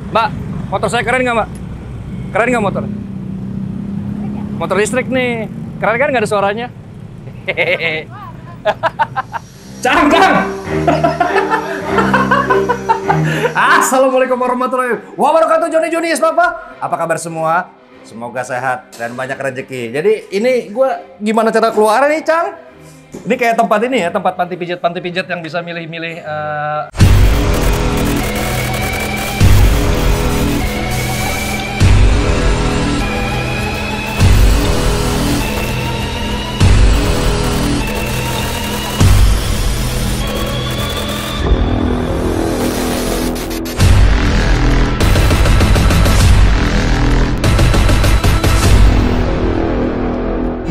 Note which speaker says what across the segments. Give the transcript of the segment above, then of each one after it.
Speaker 1: Mbak, motor saya keren nggak, Mbak? Keren nggak motor? Motor listrik nih. Keren kan nggak ada suaranya? Hehehe. Cang. Assalamualaikum warahmatullahi wabarakatuh. Joni Papa. Apa kabar semua? Semoga sehat dan banyak rezeki. Jadi ini gue gimana cara keluar nih, Cang? Ini kayak tempat ini ya, tempat panti pijat yang bisa milih-milih.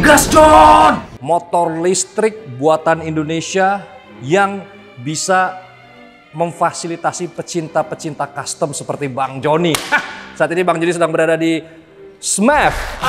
Speaker 1: Gas John! Motor listrik buatan Indonesia yang bisa memfasilitasi pecinta-pecinta custom seperti Bang Joni. Saat ini Bang Joni sedang berada di SMAF.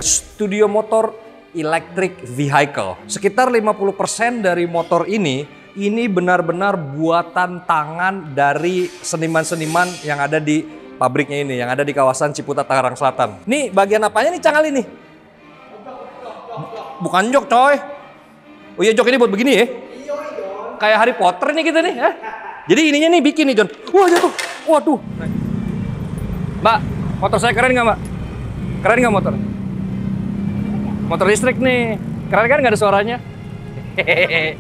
Speaker 1: Studio motor electric vehicle. Sekitar 50% dari motor ini benar-benar buatan tangan dari seniman-seniman yang ada di pabriknya ini, yang ada di kawasan Ciputat, Tangerang Selatan. Nih bagian apanya nih, Cang, ini? Bukan jok, coy. Oh iya, jok ini buat begini ya? Kayak Harry Potter nih kita nih. Jadi ininya nih bikin nih, John. Wah, jatuh. Waduh. Mbak, motor saya keren nggak, Mbak? Keren nggak motor? Motor listrik nih. Keren kan nggak ada suaranya? Hehehe.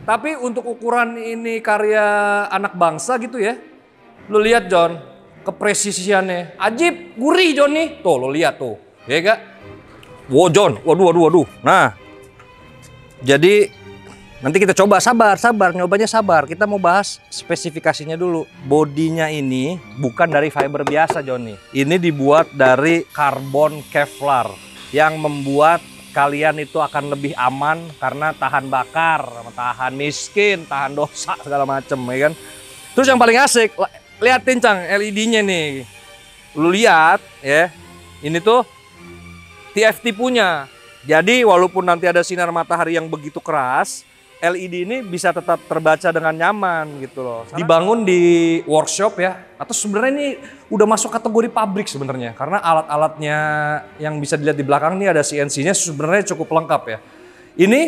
Speaker 1: Tapi untuk ukuran ini karya anak bangsa gitu ya. Lu lihat, John, kepresisiannya. Ajib, gurih, John nih. Tuh, lu lihat tuh. Ya gak? Wow, John. Waduh. Nah. Jadi nanti kita coba sabar. Nyobanya sabar. Kita mau bahas spesifikasinya dulu. Bodinya ini bukan dari fiber biasa, John nih. Ini dibuat dari karbon Kevlar yang membuat kalian itu akan lebih aman karena tahan bakar, tahan miskin, tahan dosa segala macem, ya kan. Terus yang paling asik, liatin, Cang, LED-nya nih. Lu lihat ya, ini tuh TFT punya. Jadi walaupun nanti ada sinar matahari yang begitu keras, LED ini bisa tetap terbaca dengan nyaman gitu loh. Dibangun di workshop ya, atau sebenarnya ini udah masuk kategori pabrik sebenarnya, karena alat-alatnya yang bisa dilihat di belakang ini ada CNC-nya sebenarnya cukup lengkap ya. Ini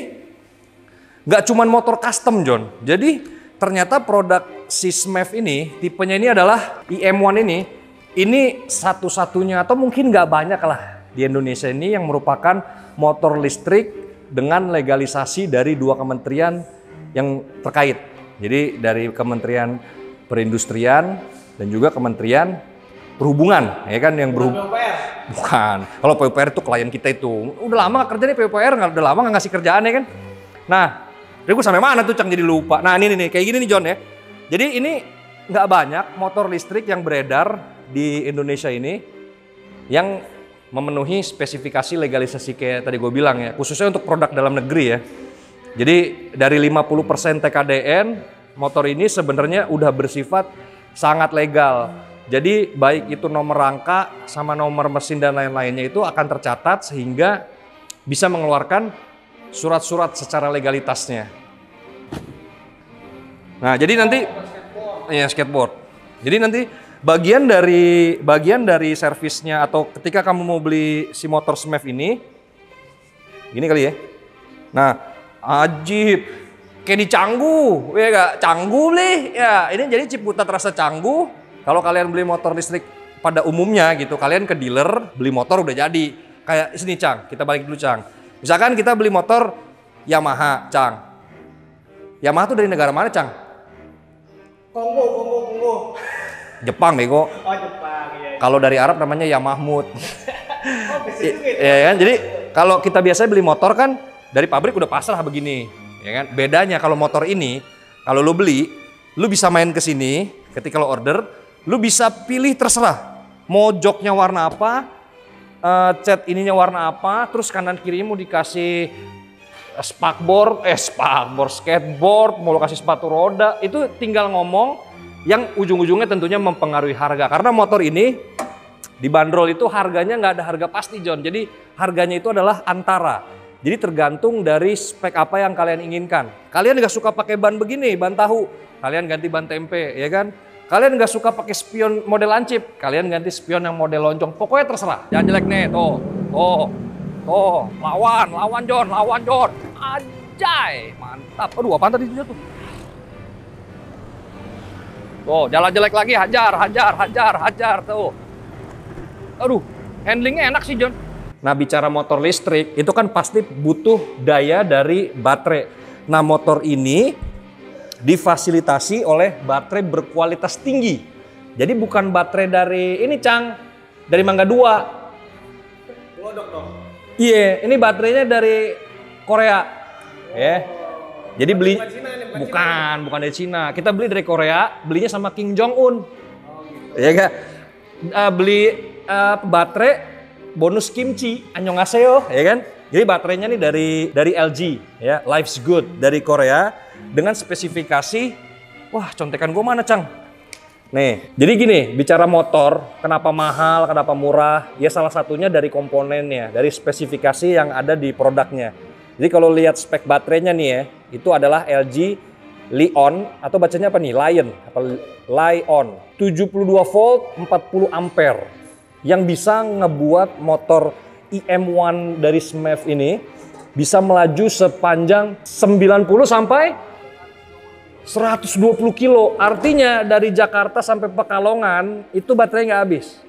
Speaker 1: nggak cuman motor custom, John. Jadi ternyata produk si SMAF ini tipenya ini adalah IM1 ini satu-satunya atau mungkin nggak banyak lah di Indonesia ini yang merupakan motor listrik dengan legalisasi dari dua kementerian yang terkait. Jadi dari Kementerian Perindustrian dan juga Kementerian Perhubungan, ya kan, yang bukan. Kalau PUPR itu klien kita itu. Udah lama nggak kerja nih PUPR, udah lama nggak ngasih kerjaan ya kan. Nah, jadi gue sampai mana tuh, Cang, jadi lupa. Nah ini nih, kayak gini nih, John ya. Jadi ini nggak banyak motor listrik yang beredar di Indonesia ini yang memenuhi spesifikasi legalisasi kayak tadi gue bilang ya, khususnya untuk produk dalam negeri ya. Jadi dari 50% TKDN, motor ini sebenarnya udah bersifat sangat legal. Jadi baik itu nomor rangka sama nomor mesin dan lain-lainnya itu akan tercatat sehingga bisa mengeluarkan surat-surat secara legalitasnya. Nah, jadi nanti ya skateboard. Jadi nanti bagian dari servisnya atau ketika kamu mau beli si motor SMAF ini, gini kali ya. Nah, ajib, kayak di Canggu, ya gak? Canggu beli, ya ini jadi Ciputat rasa Canggu. Kalau kalian beli motor listrik pada umumnya gitu, kalian ke dealer beli motor udah jadi. Kayak sini, Cang, kita balik dulu, Cang. Misalkan kita beli motor Yamaha, Cang. Yamaha tuh dari negara mana, Cang?
Speaker 2: Kongo.
Speaker 1: Jepang, bego.
Speaker 2: Oh, Jepang, iya.
Speaker 1: Kalau dari Arab namanya Yamahmud.
Speaker 2: Oh, bisa juga itu.
Speaker 1: Ya kan? Jadi kalau kita biasanya beli motor kan dari pabrik udah pasrah begini, ya kan? Bedanya kalau motor ini, kalau lu beli, lu bisa main ke sini ketika lo order, lu bisa pilih terserah. Mau joknya warna apa, cat ininya warna apa, terus kanan kiri mau dikasih skateboard, mau lo kasih sepatu roda, itu tinggal ngomong. Yang ujung-ujungnya tentunya mempengaruhi harga. Karena motor ini dibanderol itu harganya nggak ada harga pasti, John. Jadi harganya itu adalah antara Jadi tergantung dari spek apa yang kalian inginkan. Kalian nggak suka pakai ban begini, ban tahu, kalian ganti ban tempe, ya kan? Kalian nggak suka pakai spion model lancip, kalian ganti spion yang model loncong. Pokoknya terserah. Jangan jelek nih, tuh, lawan John. Anjay, mantap. Aduh, apaan tadi jatuh? Tuh, jalan jelek lagi, hajar, tuh. Aduh, handlingnya enak sih, John. Nah, bicara motor listrik, itu kan pasti butuh daya dari baterai. Nah, motor ini difasilitasi oleh baterai berkualitas tinggi. Jadi bukan baterai dari ini, Cang, dari Mangga 2.
Speaker 2: Glodok dong.
Speaker 1: Iya, ini baterainya dari Korea. Ya. Jadi beli bukan dari Cina. Kita beli dari Korea, belinya sama Kim Jong Un. Iya enggak? Beli baterai bonus kimchi, annyeonghaseyo, ya kan? Jadi baterainya nih dari LG, ya, Life's Good dari Korea dengan spesifikasi, wah contekan gue mana, Cang? Nih, jadi gini, bicara motor, kenapa mahal, kenapa murah? Ya salah satunya dari komponennya, dari spesifikasi yang ada di produknya. Jadi kalau lihat spek baterainya nih ya, itu adalah LG Lion atau bacanya apa nih? Lion. 72 volt, 40 ampere. Yang bisa ngebuat motor IM1 dari SMAF ini bisa melaju sepanjang 90 sampai 120 kilo. Artinya dari Jakarta sampai Pekalongan itu baterai nggak habis.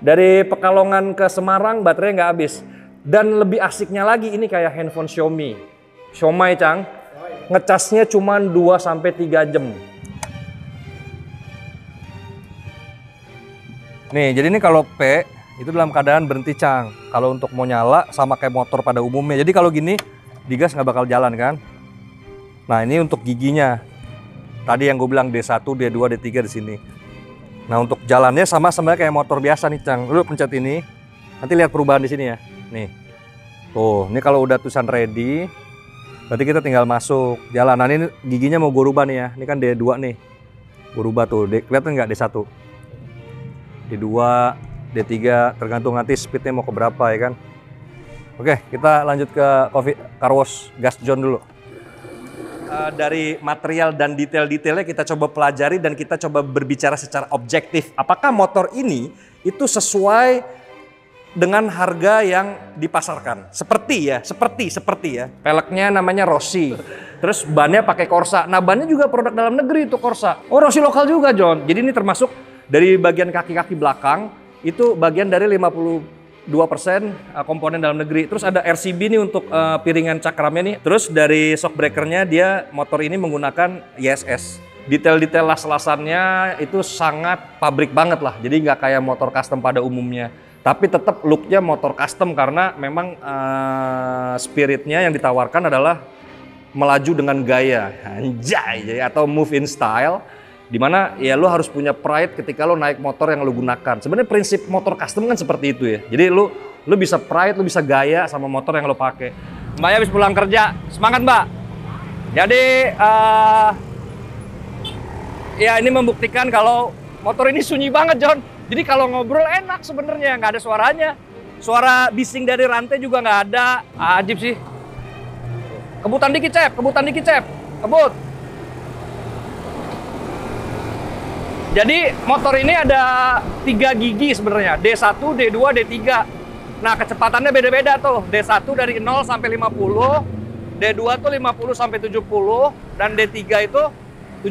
Speaker 1: Dari Pekalongan ke Semarang baterai nggak habis. Dan lebih asiknya lagi ini kayak handphone Xiaomi, Cang. Ngecasnya cuma 2 sampai 3 jam. Nih, jadi ini kalau P itu dalam keadaan berhenti, Cang. Kalau untuk mau nyala sama kayak motor pada umumnya. Jadi kalau gini digas nggak bakal jalan kan. Nah, ini untuk giginya. Tadi yang gue bilang D1, D2, D3 di sini. Nah, untuk jalannya sama kayak motor biasa nih, Cang. Lu pencet ini, nanti lihat perubahan di sini ya. Nih. Tuh, ini kalau udah tulisan ready, berarti kita tinggal masuk jalan. Nah, ini giginya mau gue rubah nih ya. Ini kan D2 nih. Gue rubah tuh. Kelihatan nggak D1? D2, D3, tergantung nanti speednya mau ke berapa ya kan. Oke, kita lanjut ke car wash gas John dulu. Dari material dan detail-detailnya kita coba pelajari dan kita coba berbicara secara objektif. Apakah motor ini itu sesuai dengan harga yang dipasarkan? Seperti ya. Peleknya namanya Rossi. Terus bannya pakai Corsa. Nah, bannya juga produk dalam negeri itu Corsa. Oh, Rossi lokal juga, John. Jadi ini termasuk dari bagian kaki-kaki belakang, itu bagian dari 52% komponen dalam negeri. Terus ada RCB nih untuk piringan cakramnya nih. Terus dari shock breakernya dia motor ini menggunakan ISS. Detail-detail las-lasannya itu sangat pabrik banget lah. Jadi nggak kayak motor custom pada umumnya. Tapi tetap looknya motor custom karena memang spiritnya yang ditawarkan adalah melaju dengan gaya. Anjay, atau move in style. Dimana ya lo harus punya pride ketika lo naik motor yang lo gunakan. Sebenarnya prinsip motor custom kan seperti itu ya. Jadi lo bisa pride, lo bisa gaya sama motor yang lo pakai. Mbaknya habis pulang kerja, semangat Mbak. Jadi ya ini membuktikan kalau motor ini sunyi banget, John. Jadi kalau ngobrol enak sebenarnya, nggak ada suaranya. Suara bising dari rantai juga nggak ada. Ajib sih. Kebutan dikit, Cep. Kebut. Jadi motor ini ada 3 gigi sebenarnya, D1, D2, D3. Nah, kecepatannya beda-beda tuh. D1 dari 0 sampai 50, D2 tuh 50 sampai 70, dan D3 itu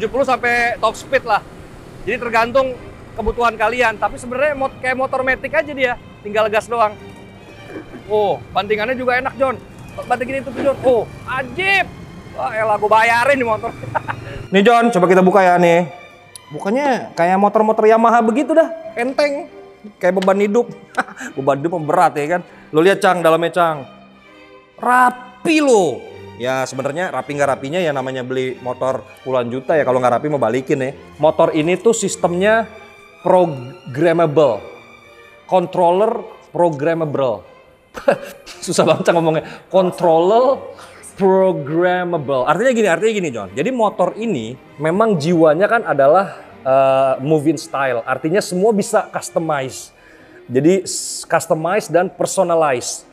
Speaker 1: 70 sampai top speed lah. Jadi tergantung kebutuhan kalian, tapi sebenarnya kayak motor matic aja dia, tinggal gas doang. Oh, bantingannya juga enak, John. Bantingin itu tuh, John. Oh, ajib. Wah, elah gue bayarin nih motor. Nih, John, coba kita buka ya nih. Bukannya kayak motor-motor Yamaha begitu dah, enteng. Kayak beban hidup. Beban hidup berat ya kan. Lo lihat, Cang, dalamnya, Cang. Rapi lo. Ya sebenarnya rapi nggak rapinya ya namanya beli motor puluhan juta ya, kalau nggak rapi mau balikin ya. Motor ini tuh sistemnya programmable. Controller programmable. Susah banget ngomongnya. Controller programmable. Artinya gini John. Jadi motor ini memang jiwanya kan adalah moving style. Artinya semua bisa customize. Jadi customize dan personalize.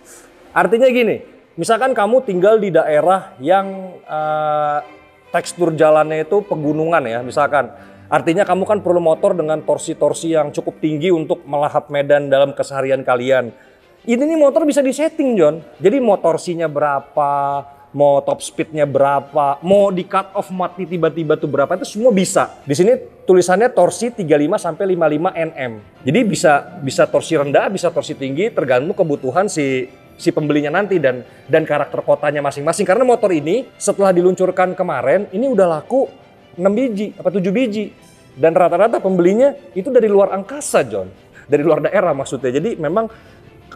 Speaker 1: Artinya gini, misalkan kamu tinggal di daerah yang tekstur jalannya itu pegunungan ya, misalkan. Artinya kamu kan perlu motor dengan torsi-torsi yang cukup tinggi untuk melahap medan dalam keseharian kalian. Ini nih motor bisa disetting, John. Jadi mau torsinya berapa, mau top speednya berapa, mau di cut off mati tiba-tiba tuh berapa, itu semua bisa. Di sini tulisannya torsi 35 sampai 55 Nm. Jadi bisa torsi rendah, bisa torsi tinggi, tergantung kebutuhan si pembelinya nanti dan karakter kotanya masing-masing. Karena motor ini setelah diluncurkan kemarin, ini udah laku 6 biji, apa 7 biji. Dan rata-rata pembelinya itu dari luar angkasa, John. Dari luar daerah maksudnya. Jadi memang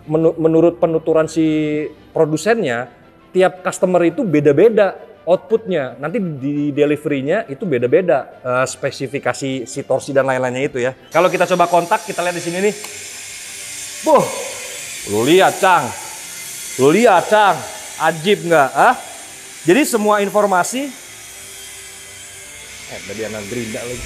Speaker 1: menurut penuturan si produsennya, tiap customer itu beda-beda outputnya. Nanti di delivery-nya itu beda-beda spesifikasi si torsi dan lain-lainnya itu ya. Kalau kita coba kontak, kita lihat di sini nih. Lu lihat, Cang. Lu lihat, Cang. Ajib nggak? Jadi semua informasi tadi anak gerinda lagi.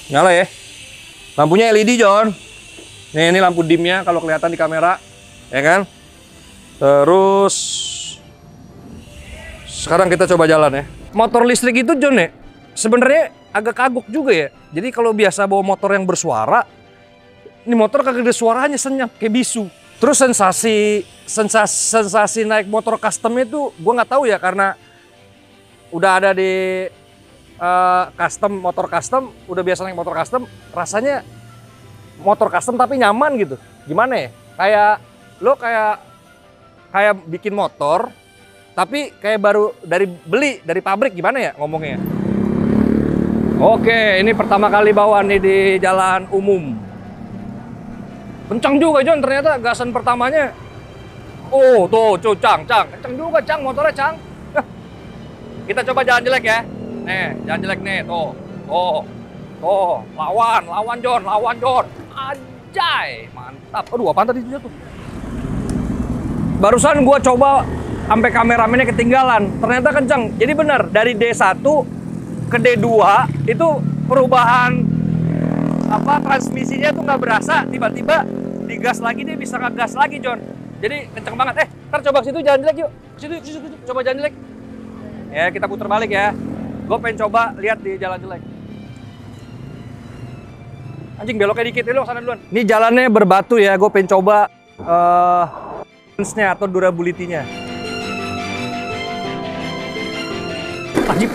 Speaker 1: Nyala ya. Lampunya LED, John. Nih, ini lampu dimnya kalau kelihatan di kamera, ya kan? Terus sekarang kita coba jalan ya. Motor listrik itu, John, ya, sebenarnya agak kagok juga ya. Jadi kalau biasa bawa motor yang bersuara, ini motor kagak ada suaranya, senyap kayak bisu. Terus sensasi naik motor custom itu gue nggak tahu ya, karena udah ada di motor custom, udah biasa naik motor custom, rasanya motor custom tapi nyaman gitu. Gimana ya? Kayak bikin motor tapi kayak baru beli dari pabrik, gimana ya ngomongnya? Oke, ini pertama kali bawa nih di jalan umum. Kencang juga, John, ternyata gasan pertamanya. Oh, tuh, Cang. Kencang juga, Cang, motornya, Cang. Kita coba jalan jelek ya. Nih, jalan jelek nih, tuh. Lawan John. Anjay, mantap. Aduh, apaan tadi tuh? Barusan gua coba sampai kameramennya ketinggalan. Ternyata kenceng. Jadi benar, dari D1 ke D2 itu perubahan transmisinya tuh nggak berasa, tiba-tiba digas lagi dia bisa ngegas lagi, John. Jadi kenceng banget. Ntar coba ke situ jalan jelek yuk. Situ, coba jalan jelek. Ya, kita putar balik ya. Gue pengen coba lihat di jalan jelek. Anjing, beloknya dikit, lo sana duluan. Ini jalannya berbatu ya, gue pengen coba nya atau durability-nya. Ajib.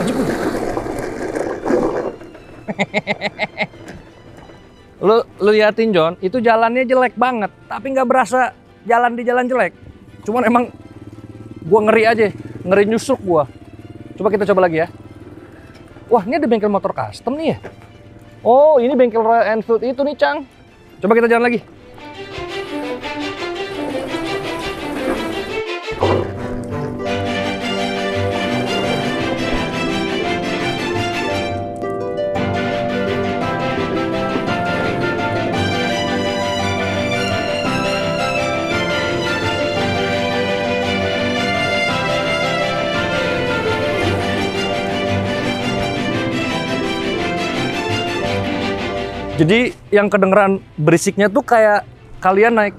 Speaker 1: Lu liatin, John, itu jalannya jelek banget, tapi nggak berasa jalan di jalan jelek. Cuman emang gue ngeri nyusuk gue. Coba kita coba lagi ya. Wah, ini ada bengkel motor custom nih ya. Oh, ini bengkel Royal Enfield itu nih, Cang. Coba kita jalan lagi. Jadi yang kedengeran berisiknya tuh kayak kalian naik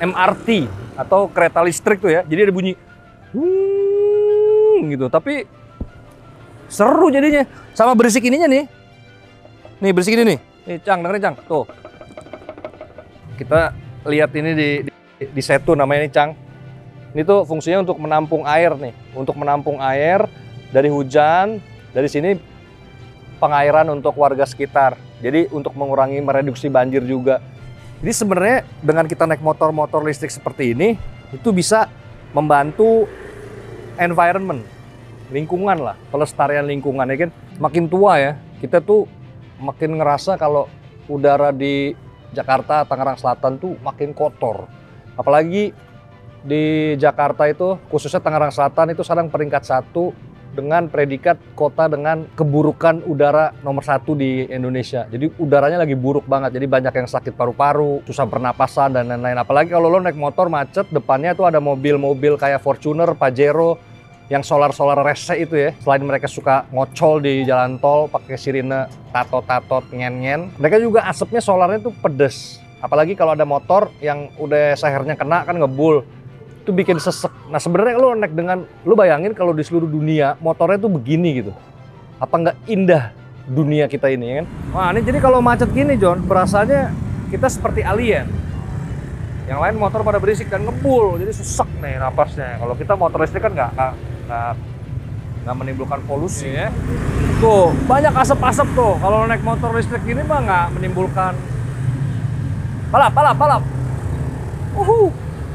Speaker 1: MRT atau kereta listrik tuh ya. Jadi ada bunyi gitu. Tapi seru jadinya. Sama berisik ininya nih. Nih berisik ini nih. Nih, Cang, dengerin, Cang. Tuh. Kita lihat ini di setu namanya nih, Cang. Ini tuh fungsinya untuk menampung air nih. Untuk menampung air dari hujan. Dari sini pengairan untuk warga sekitar. Jadi untuk mengurangi, mereduksi banjir juga. Jadi sebenarnya dengan kita naik motor listrik seperti ini, itu bisa membantu environment, lingkungan lah, pelestarian lingkungan ya kan. Makin tua ya, kita tuh makin ngerasa kalau udara di Jakarta, Tangerang Selatan tuh makin kotor. Apalagi di Jakarta itu, khususnya Tangerang Selatan itu sekarang peringkat 1 dengan predikat kota dengan keburukan udara nomor 1 di Indonesia. Jadi udaranya lagi buruk banget, jadi banyak yang sakit paru-paru, susah pernapasan dan lain-lain. Apalagi kalau lo naik motor macet, depannya tuh ada mobil-mobil kayak Fortuner, Pajero, yang solar-solar rese itu ya. Selain mereka suka ngocol di jalan tol, pakai sirine tatot-tatot, nyen-nyen. Mereka juga asapnya solarnya tuh pedes. Apalagi kalau ada motor yang udah sehernya kena kan ngebul. Itu bikin sesek. Nah sebenarnya lo naik dengan, lo bayangin kalau di seluruh dunia motornya tuh begini gitu. Apa nggak indah dunia kita ini ya kan? Wah ini jadi kalau macet gini John, berasanya kita seperti alien. Yang lain motor pada berisik dan ngebul, jadi sesek nih napasnya. Kalau kita motor listrik kan nggak menimbulkan polusi ya. Tuh banyak asap-asap tuh. Kalau naik motor listrik gini mah nggak menimbulkan. Balap.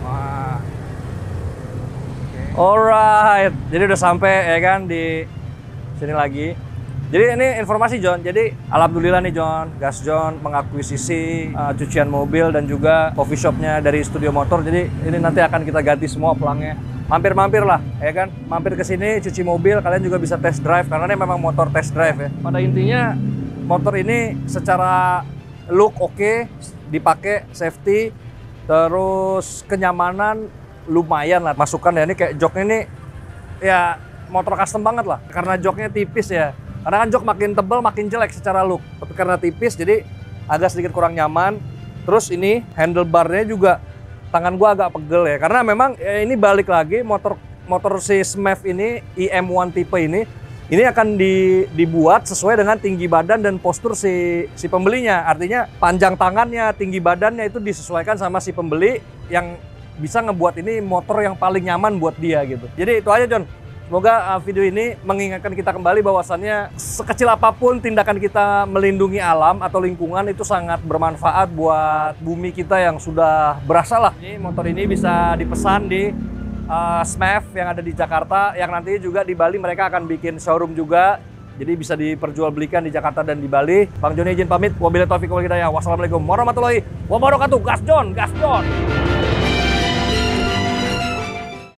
Speaker 1: Wah. Alright, jadi udah sampai ya kan di sini lagi. Jadi ini informasi John, jadi alhamdulillah nih Gas John mengakuisisi cucian mobil dan juga coffee shopnya dari Studio Motor. Jadi ini nanti akan kita ganti semua pelangnya. Mampir-mampir lah ya kan, mampir ke sini cuci mobil, kalian juga bisa test drive karena ini memang motor test drive ya. Pada intinya motor ini secara look oke, dipakai safety, terus kenyamanan lumayan lah, masukan ya. Ini kayak joknya ini ya motor custom banget lah, karena joknya tipis ya. Karena kan jok makin tebal makin jelek secara look, tapi karena tipis jadi agak sedikit kurang nyaman. Terus ini handlebarnya juga tangan gua agak pegel ya, karena memang ya ini balik lagi motor si Smef ini IM1 tipe ini akan dibuat sesuai dengan tinggi badan dan postur si pembelinya. Artinya panjang tangannya, tinggi badannya itu disesuaikan sama si pembeli yang bisa ngebuat ini motor yang paling nyaman buat dia gitu. Jadi itu aja John. Semoga video ini mengingatkan kita kembali bahwasannya sekecil apapun tindakan kita melindungi alam atau lingkungan itu sangat bermanfaat buat bumi kita yang sudah berasa lah. Ini motor ini bisa dipesan di Smef yang ada di Jakarta, yang nanti juga di Bali mereka akan bikin showroom juga. Jadi bisa diperjualbelikan di Jakarta dan di Bali. Bang Joni izin pamit. Wabillahi taufiq wal hidayah. Wassalamualaikum warahmatullahi wabarakatuh. Gas John.